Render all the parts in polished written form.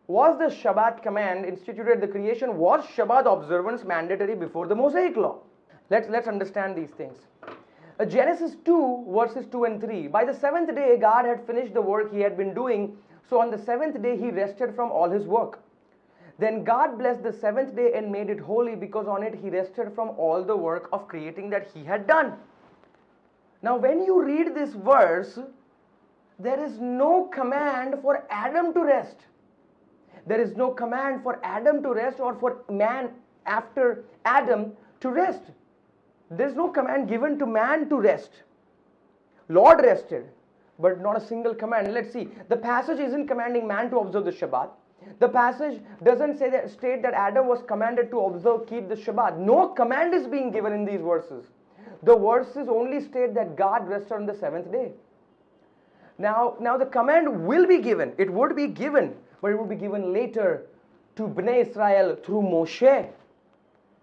Was the Shabbat command instituted at the creation, was Shabbat observance mandatory before the Mosaic Law? Let's understand these things. Genesis 2 verses 2 and 3. By the seventh day God had finished the work he had been doing, so on the seventh day he rested from all his work. Then God blessed the seventh day and made it holy, because on it he rested from all the work of creating that he had done. Now when you read this verse, there is no command for Adam to rest. There is no command for Adam to rest, or for man after Adam to rest. There is no command given to man to rest. Lord rested, but not a single command. Let's see. The passage isn't commanding man to observe the Shabbat. The passage doesn't state that Adam was commanded to observe, keep the Shabbat. No command is being given in these verses. The verses only state that God rested on the seventh day. Now the command will be given. It would be given, but it would be given later to Bnei Israel through Moshe.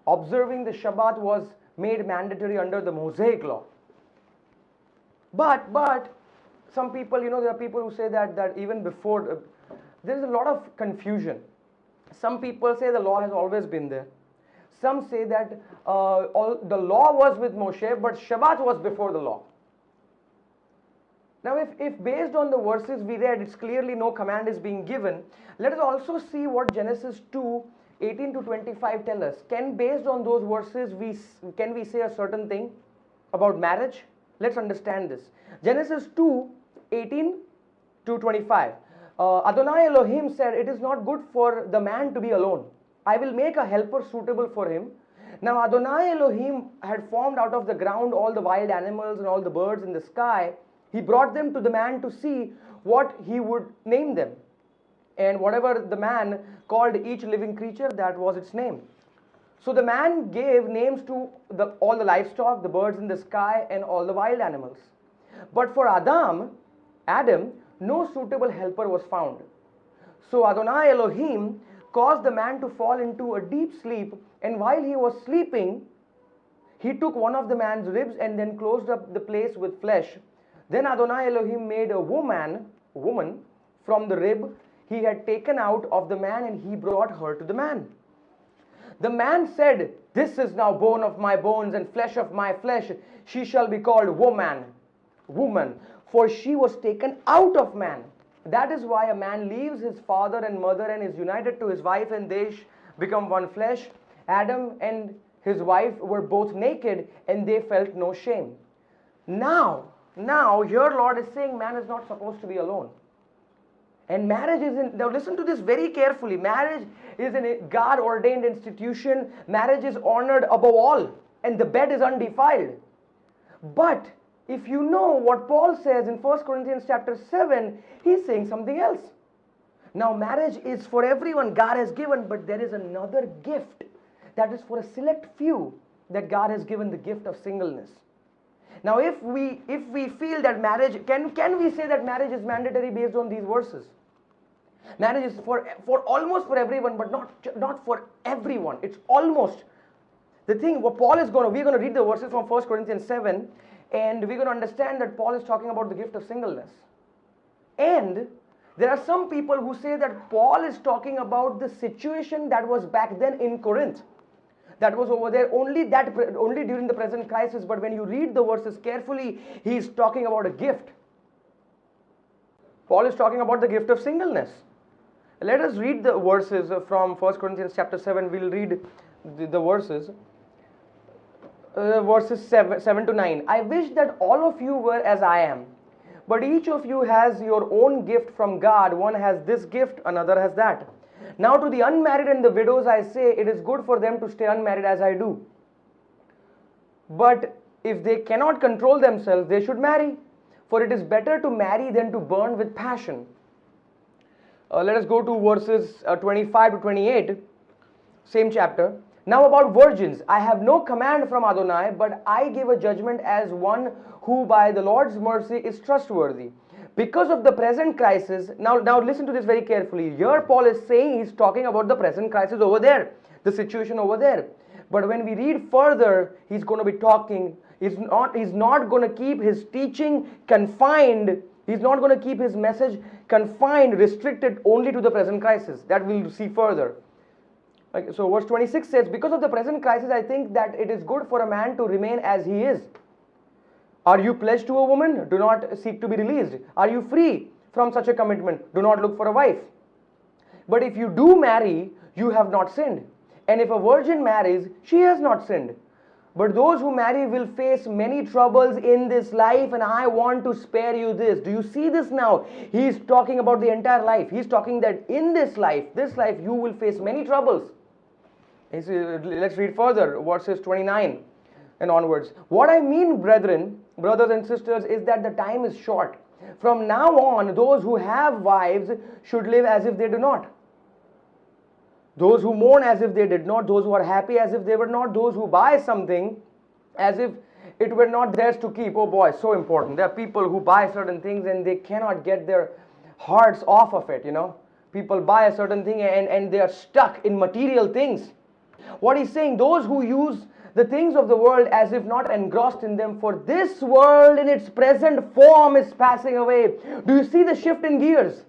Observing the Shabbat was made mandatory under the Mosaic Law. But some people, there are people who say that even before, there is a lot of confusion. Some people say the law has always been there. Some say that the law was with Moshe, but Shabbat was before the law. Now if based on the verses we read, it's clearly no command is being given. Let us also see what Genesis 2, 18 to 25 tell us. Based on those verses, can we say a certain thing about marriage? Let's understand this. Genesis 2, 18 to 25. Adonai Elohim said, "It is not good for the man to be alone. I will make a helper suitable for him." Now Adonai Elohim had formed out of the ground all the wild animals and all the birds in the sky. He brought them to the man to see what he would name them. And whatever the man called each living creature, that was its name. So the man gave names to all the livestock, the birds in the sky, and all the wild animals. But for Adam, no suitable helper was found. So Adonai Elohim caused the man to fall into a deep sleep, and while he was sleeping, he took one of the man's ribs and then closed up the place with flesh. Then Adonai Elohim made a woman from the rib he had taken out of the man, and he brought her to the man. The man said, "This is now bone of my bones and flesh of my flesh. She shall be called woman, for she was taken out of man. That is why a man leaves his father and mother and is united to his wife, and they become one flesh. Adam and his wife were both naked, and they felt no shame." Now here Lord is saying man is not supposed to be alone. And marriage now listen to this very carefully. Marriage is a God ordained institution. Marriage is honored above all, and the bed is undefiled. But if you know what Paul says in 1 Corinthians chapter 7, he's saying something else. Now marriage is for everyone, God has given, but there is another gift that is for a select few, that God has given the gift of singleness. Now if we feel that marriage, can we say that marriage is mandatory based on these verses? Marriage is for almost for everyone, but not for everyone. It's almost. The thing what Paul is we're going to read the verses from 1 Corinthians 7, and we're going to understand that Paul is talking about the gift of singleness. And there are some people who say that Paul is talking about the situation that was back then in Corinth, that was over there only during the present crisis. But when you read the verses carefully, he is talking about a gift. Paul is talking about the gift of singleness. Let us read the verses from 1 Corinthians chapter 7. We'll read the verses. Verses 7 to 9. "I wish that all of you were as I am, but each of you has your own gift from God. One has this gift, another has that. Now to the unmarried and the widows I say, it is good for them to stay unmarried as I do. But if they cannot control themselves, they should marry. For it is better to marry than to burn with passion." Let us go to verses 25 to 28, same chapter. "Now about virgins, I have no command from Adonai, but I give a judgment as one who by the Lord's mercy is trustworthy. Because of the present crisis," now listen to this very carefully. Here Paul is saying, he's talking about the present crisis over there, the situation over there. But when we read further, he's going to be talking, he's not going to keep his teaching confined, he's not going to keep his message confined, restricted only to the present crisis. That we'll see further. Okay, so verse 26 says, because of the present crisis, I think that it is good for a man to remain as he is. Are you pledged to a woman? Do not seek to be released. Are you free from such a commitment? Do not look for a wife. But if you do marry, you have not sinned. And if a virgin marries, she has not sinned. But those who marry will face many troubles in this life, and I want to spare you this. Do you see this now? He's talking about the entire life. He's talking that in this life, you will face many troubles. Let's read further, verses 29 and onwards. What I mean, brethren, brothers and sisters, is that the time is short. From now on, those who have wives should live as if they do not. Those who mourn as if they did not, those who are happy as if they were not, those who buy something as if it were not theirs to keep. Oh boy, so important. There are people who buy certain things and they cannot get their hearts off of it, you know. People buy a certain thing and they are stuck in material things. What he's saying, those who use the things of the world as if not engrossed in them, for this world in its present form is passing away. Do you see the shift in gears?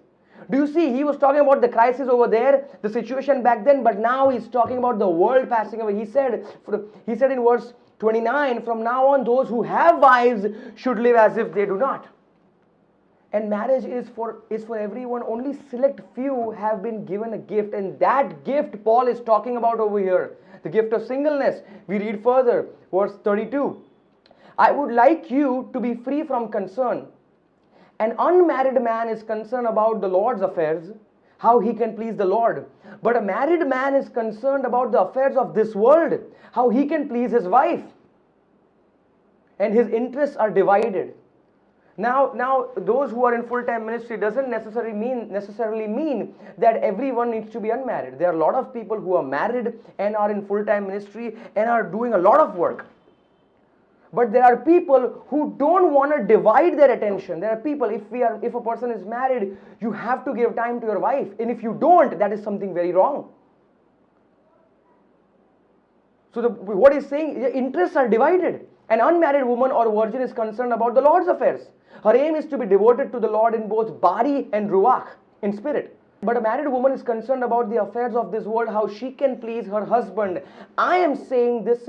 Do you see, he was talking about the crisis over there, the situation back then, but now he's talking about the world passing away. He said in verse 29, from now on those who have wives should live as if they do not. And marriage is for everyone. Only select few have been given a gift, and that gift Paul is talking about over here, the gift of singleness. We read further, verse 32. I would like you to be free from concern. An unmarried man is concerned about the Lord's affairs, how he can please the Lord. But a married man is concerned about the affairs of this world, how he can please his wife. And his interests are divided. Now, those who are in full-time ministry doesn't necessarily mean that everyone needs to be unmarried. There are a lot of people who are married and are in full-time ministry and are doing a lot of work. But there are people who don't want to divide their attention. There are people, if a person is married, you have to give time to your wife. And if you don't, that is something very wrong. So what he's saying, interests are divided. An unmarried woman or virgin is concerned about the Lord's affairs. Her aim is to be devoted to the Lord in both body and ruach, in spirit. But a married woman is concerned about the affairs of this world, how she can please her husband. I am saying this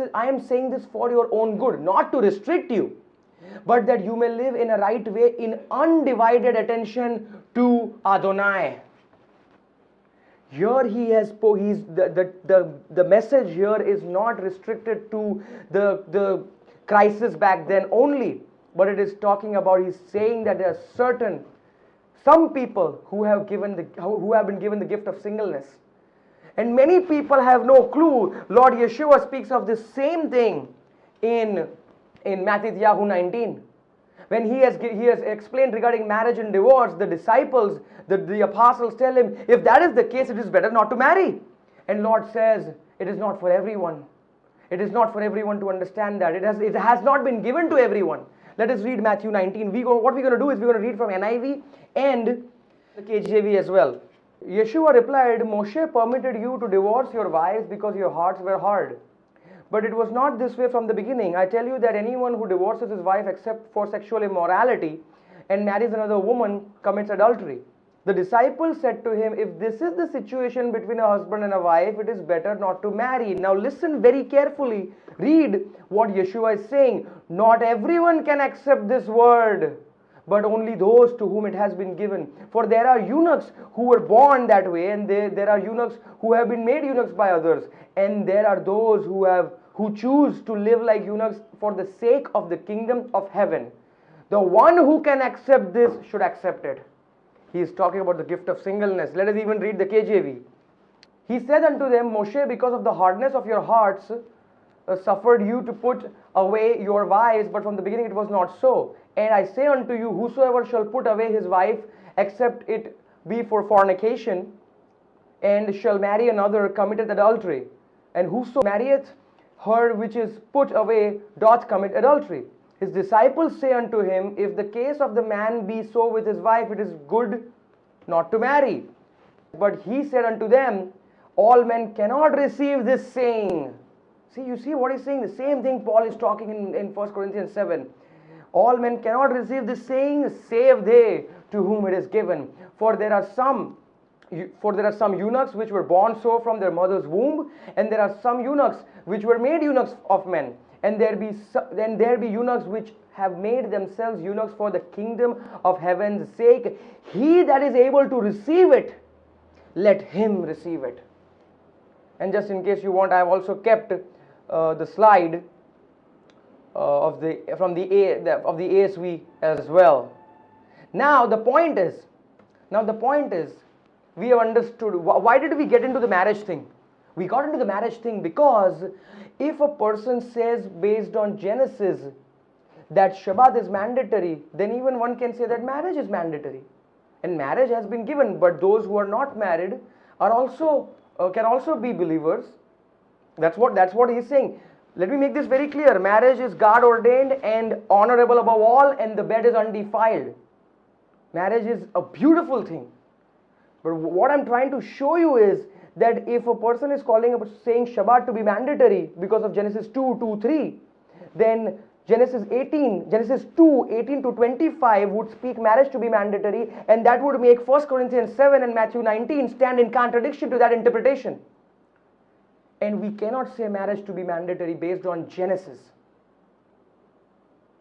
for your own good, not to restrict you, but that you may live in a right way in undivided attention to Adonai. Here the message here is not restricted to the crisis back then only, but it is talking about, he's saying that there are some people who have been given the gift of singleness. And many people have no clue. Lord Yeshua speaks of the same thing in Matthew 19. When he has explained regarding marriage and divorce, the disciples, the apostles tell him, if that is the case, it is better not to marry. And Lord says, it is not for everyone. It is not for everyone to understand that. It has not been given to everyone. Let us read Matthew 19. What we're going to do is we're going to read from NIV and the KJV as well. Yeshua replied, Moshe permitted you to divorce your wives because your hearts were hard. But it was not this way from the beginning. I tell you that anyone who divorces his wife except for sexual immorality and marries another woman commits adultery. The disciples said to him, if this is the situation between a husband and a wife, it is better not to marry. Now listen very carefully. Read what Yeshua is saying. Not everyone can accept this word, but only those to whom it has been given. For there are eunuchs who were born that way, and there are eunuchs who have been made eunuchs by others. And there are those who choose to live like eunuchs for the sake of the kingdom of heaven. The one who can accept this should accept it. He is talking about the gift of singleness. Let us even read the KJV. He said unto them, Moshe, because of the hardness of your hearts, suffered you to put away your wives, but from the beginning it was not so. And I say unto you, whosoever shall put away his wife, except it be for fornication, and shall marry another, committeth adultery. And whoso marrieth her which is put away, doth commit adultery. His disciples say unto him, if the case of the man be so with his wife, it is good not to marry. But he said unto them, all men cannot receive this saying. See, you see what he's saying? The same thing Paul is talking in 1 Corinthians 7. All men cannot receive this saying, save they to whom it is given. For there are some eunuchs which were born so from their mother's womb, and there are some eunuchs which were made eunuchs of men, and there be eunuchs which have made themselves eunuchs for the kingdom of heaven's sake. He that is able to receive it, let him receive it. And just in case you want, I have also kept the slide of the ASV as well. Now the point is, we have understood why did we get into the marriage thing. We got into the marriage thing because if a person says based on Genesis that Shabbat is mandatory, then even one can say that marriage is mandatory, and marriage has been given. But those who are not married are also can also be believers. That's what he's saying. Let me make this very clear. Marriage is God ordained and honorable above all, and the bed is undefiled. Marriage is a beautiful thing. But what I'm trying to show you is that if a person is saying Shabbat to be mandatory because of Genesis 2:3, then Genesis 2:18 to 25 would speak marriage to be mandatory, and that would make 1 Corinthians 7 and Matthew 19 stand in contradiction to that interpretation. And we cannot say marriage to be mandatory based on Genesis.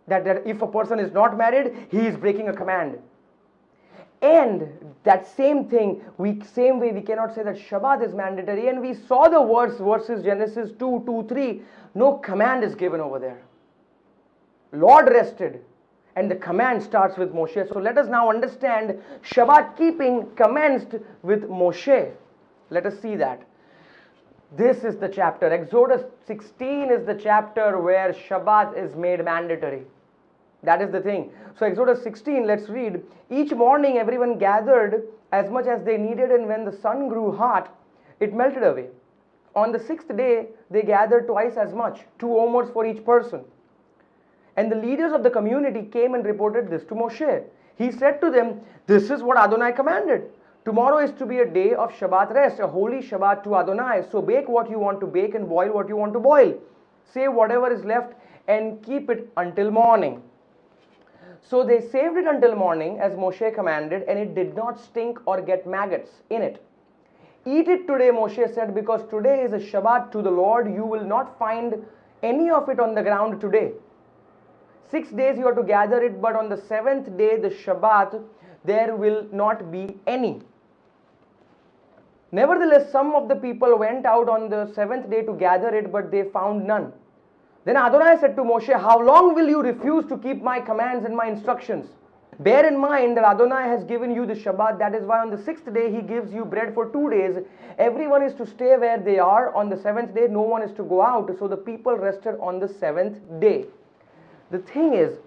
That if a person is not married, he is breaking a command. And that same way we cannot say that Shabbat is mandatory. And we saw the verses Genesis 2:3. No command is given over there. Lord rested, and the command starts with Moshe. So let us now understand Shabbat keeping commenced with Moshe. Let us see that. This is the chapter. Exodus 16 is the chapter where Shabbat is made mandatory. That is the thing. So Exodus 16, let's read. Each morning everyone gathered as much as they needed, and when the sun grew hot, it melted away. On the sixth day, they gathered twice as much, 2 omers for each person. And the leaders of the community came and reported this to Moshe. He said to them, "This is what Adonai commanded. Tomorrow is to be a day of Shabbat rest, a holy Shabbat to Adonai. So bake what you want to bake and boil what you want to boil. Save whatever is left and keep it until morning." So they saved it until morning as Moshe commanded, and it did not stink or get maggots in it. "Eat it today," Moshe said, "because today is a Shabbat to the Lord. You will not find any of it on the ground today. 6 days you are to gather it, but on the 7th day, the Shabbat, there will not be any." Nevertheless, some of the people went out on the 7th day to gather it, but they found none. Then Adonai said to Moshe, "How long will you refuse to keep my commands and my instructions? Bear in mind that Adonai has given you the Shabbat. That is why on the 6th day he gives you bread for 2 days. Everyone is to stay where they are. On the 7th day, no one is to go out." So the people rested on the 7th day. The thing is,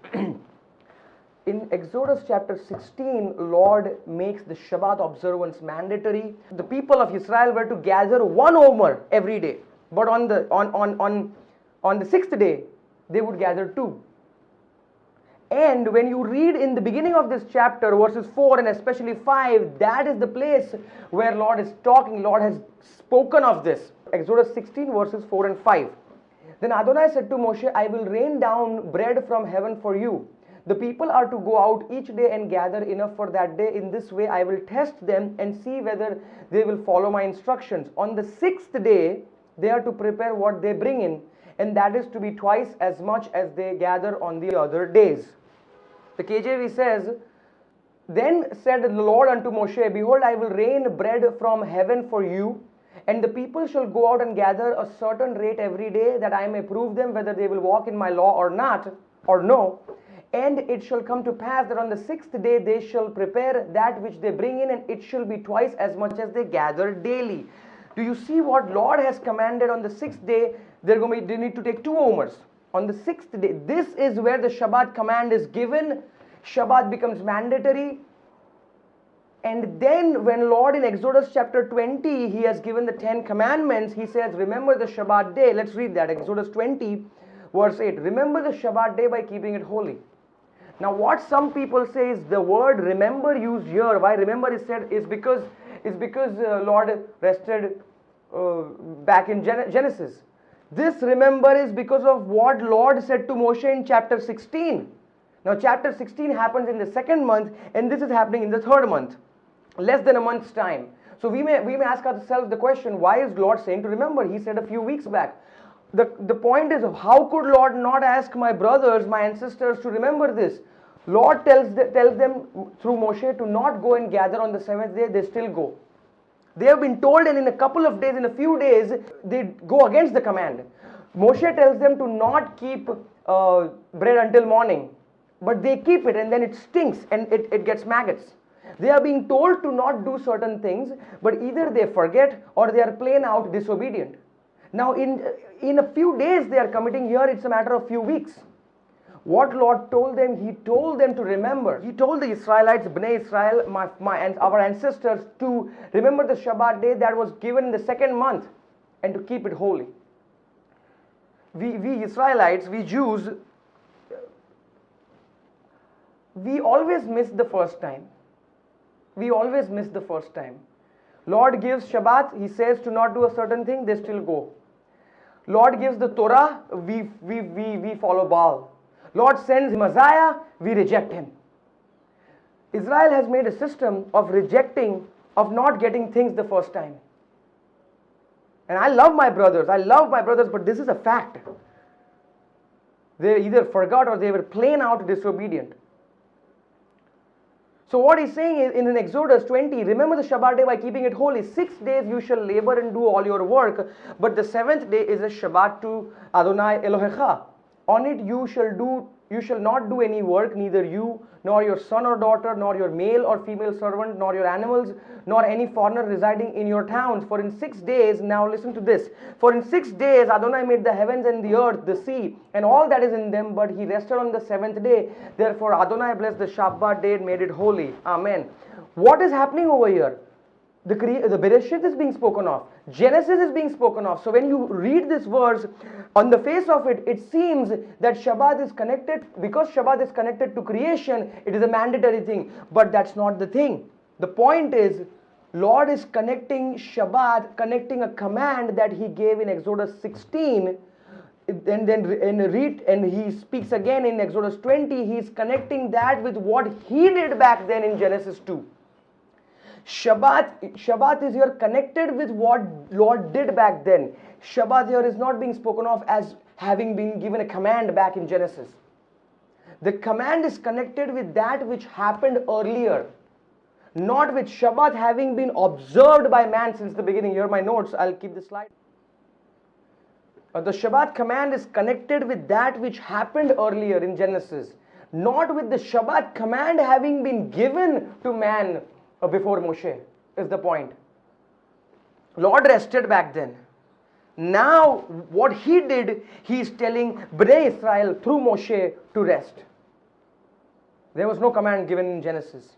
in Exodus chapter 16, Lord makes the Shabbat observance mandatory. The people of Israel were to gather 1 omer every day, but on the 6th day, they would gather 2. And when you read in the beginning of this chapter, verses 4 and especially 5, that is the place where Lord is talking. Lord has spoken of this. Exodus 16, verses 4 and 5. Then Adonai said to Moshe, "I will rain down bread from heaven for you. The people are to go out each day and gather enough for that day. In this way I will test them and see whether they will follow my instructions. On the 6th day, they are to prepare what they bring in, and that is to be twice as much as they gather on the other days." The KJV says, "Then said the Lord unto Moshe, Behold, I will rain bread from heaven for you, and the people shall go out and gather a certain rate every day, that I may prove them whether they will walk in my law or not, or no. And it shall come to pass that on the 6th day they shall prepare that which they bring in, and it shall be twice as much as they gather daily." Do you see what Lord has commanded? On the 6th day, they need to take 2 omers. On the 6th day, this is where the Shabbat command is given. Shabbat becomes mandatory. And then when Lord in Exodus chapter 20, he has given the 10 commandments, he says, "Remember the Shabbat day." Let's read that. Exodus 20, verse 8. "Remember the Shabbat day by keeping it holy." Now what some people say is the word remember used here. Why remember is said is because Lord rested back in Genesis. This remember is because of what Lord said to Moshe in chapter 16. Now chapter 16 happens in the 2nd month, and this is happening in the 3rd month. less than a month's time. So we may ask ourselves the question, why is Lord saying to remember? He said a few weeks back. The point is, how could Lord not ask my brothers, my ancestors to remember this? Lord tells them through Moshe to not go and gather on the seventh day. They still go. They have been told, and in a couple of days, in a few days, they go against the command. Moshe tells them to not keep bread until morning, but they keep it, and then it stinks and it gets maggots. They are being told to not do certain things, but either they forget or they are plain out disobedient. Now in a few days they are committing, here it's a matter of few weeks. What Lord told them, He told them to remember. He told the Israelites, Bnei Israel, our ancestors, to remember the Shabbat day that was given in the second month and to keep it holy. We Israelites, we Jews, we always miss the first time. We always miss the first time. Lord gives Shabbat, He says to not do a certain thing, they still go. Lord gives the Torah, we follow Baal. Lord sends Messiah, we reject Him. Israel has made a system of rejecting, of not getting things the first time. And I love my brothers, but this is a fact. They either forgot or they were plain out disobedient. So what He's saying is in Exodus 20, remember the Shabbat day by keeping it holy. 6 days you shall labor and do all your work, but the seventh day is a Shabbat to Adonai Elohecha. On it you shall not do any work, neither you, nor your son or daughter, nor your male or female servant, nor your animals, nor any foreigner residing in your towns. For in 6 days, now listen to this, for in 6 days Adonai made the heavens and the earth, the sea, and all that is in them, but He rested on the seventh day. Therefore Adonai blessed the Shabbat day and made it holy. Amen. What is happening over here? The Bereshit is being spoken of. Genesis is being spoken of. So when you read this verse, on the face of it, it seems that Shabbat is connected, because Shabbat is connected to creation, it is a mandatory thing. But that's not the thing. The point is, Lord is connecting Shabbat, connecting a command that He gave in Exodus 16, and He speaks again in Exodus 20. He is connecting that with what He did back then in Genesis 2. Shabbat is here connected with what Lord did back then. Shabbat here is not being spoken of as having been given a command back in Genesis. The command is connected with that which happened earlier, not with Shabbat having been observed by man since the beginning. Here are my notes, I'll keep the slide. The Shabbat command is connected with that which happened earlier in Genesis, not with the Shabbat command having been given to man before Moshe, is the point. Lord rested back then. Now what He did, He is telling Bnei Israel through Moshe to rest. There was no command given in Genesis.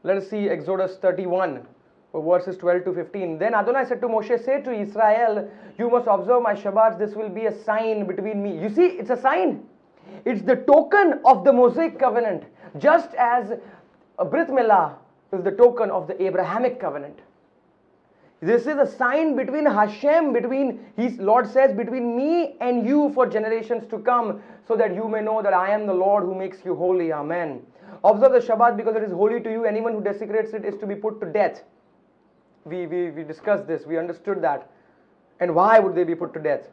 Let us see Exodus 31, verses 12 to 15. Then Adonai said to Moshe, say to Israel, you must observe my Shabbats, this will be a sign between me. You see, it's a sign. It's the token of the Mosaic covenant, just as a Brit Milah is the token of the Abrahamic covenant. This is a sign between Hashem, Lord says, between me and you for generations to come, so that you may know that I am the Lord who makes you holy. Amen. Observe the Shabbat because it is holy to you. Anyone who desecrates it is to be put to death. We discussed this, we understood that. And why would they be put to death?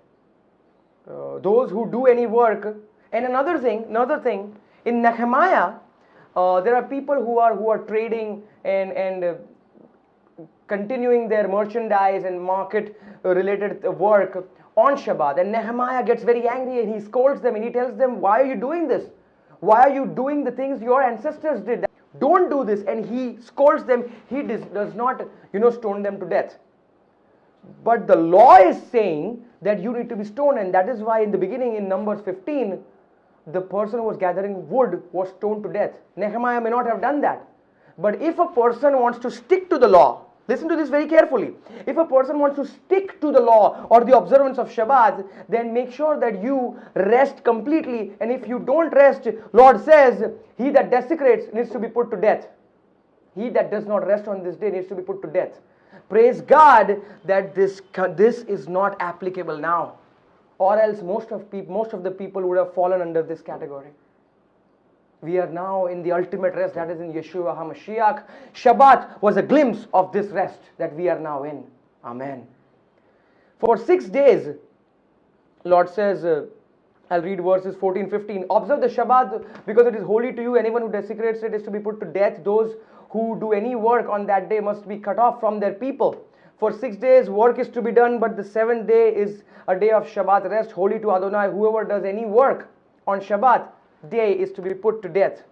Those who do any work. And another thing, in Nehemiah, there are people who are trading and continuing their merchandise and market related work on Shabbat. And Nehemiah gets very angry and he scolds them and he tells them, why are you doing this? Why are you doing the things your ancestors did? Don't do this. And he scolds them. He does not, stone them to death. But the law is saying that you need to be stoned, and that is why in the beginning in Numbers 15, the person who was gathering wood was stoned to death. Nehemiah may not have done that. But if a person wants to stick to the law, listen to this very carefully. If a person wants to stick to the law or the observance of Shabbat, then make sure that you rest completely. And if you don't rest, Lord says, he that desecrates needs to be put to death. He that does not rest on this day needs to be put to death. Praise God that this is not applicable now. Or else most of the people would have fallen under this category. We are now in the ultimate rest, that is in Yeshua HaMashiach. Shabbat was a glimpse of this rest that we are now in. Amen. For 6 days, Lord says, I'll read verses 14, 15. Observe the Shabbat because it is holy to you. Anyone who desecrates it is to be put to death. Those who do any work on that day must be cut off from their people. For 6 days work is to be done, but the 7th day is a day of Shabbat rest, holy to Adonai. Whoever does any work on Shabbat day is to be put to death.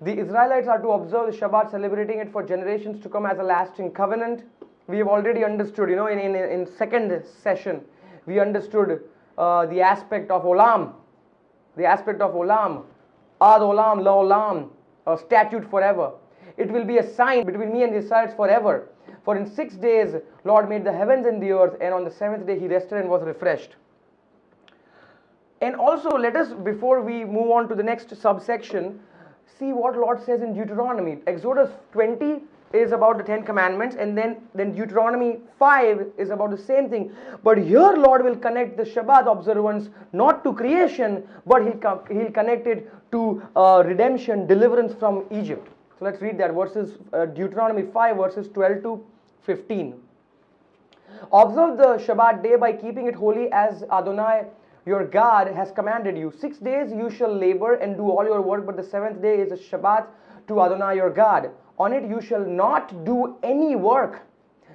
The Israelites are to observe the Shabbat, celebrating it for generations to come as a lasting covenant. We have already understood, in second session, we understood the aspect of Olam. The aspect of Olam. Ad Olam, La Olam, a statute forever. It will be a sign between me and the Israelites forever. For in 6 days, Lord made the heavens and the earth, and on the 7th day He rested and was refreshed. And also, let us, before we move on to the next subsection, see what Lord says in Deuteronomy. Exodus 20 is about the 10 commandments, and then Deuteronomy 5 is about the same thing. But here Lord will connect the Shabbat observance not to creation, but He'll connect it to redemption, deliverance from Egypt. So let's read that, Deuteronomy 5 verses 12 to 15. Observe the Shabbat day by keeping it holy as Adonai your God has commanded you. 6 days you shall labor and do all your work, but the 7th day is a Shabbat to Adonai your God. On it you shall not do any work,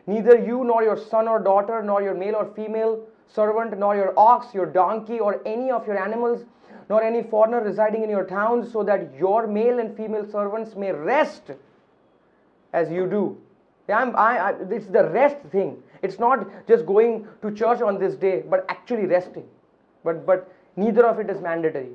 neither you nor your son or daughter, nor your male or female servant, nor your ox, your donkey, or any of your animals, nor any foreigner residing in your towns, so that your male and female servants may rest as you do. It's the rest thing. It's not just going to church on this day, but actually resting. But neither of it is mandatory.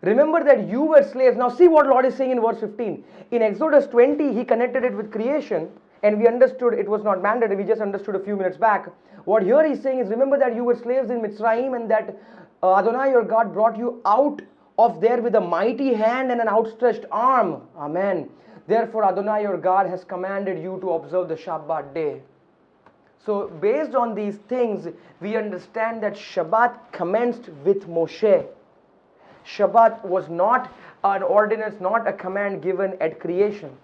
Remember that you were slaves. Now see what Lord is saying in verse 15. In Exodus 20, He connected it with creation, and we understood it was not mandatory. We just understood a few minutes back. What here He's saying is, remember that you were slaves in Mitzrayim, and that Adonai your God brought you out of there with a mighty hand and an outstretched arm. Amen. Therefore Adonai your God has commanded you to observe the Shabbat day. So based on these things, we understand that Shabbat commenced with Moshe. Shabbat was not an ordinance, not a command given at creation.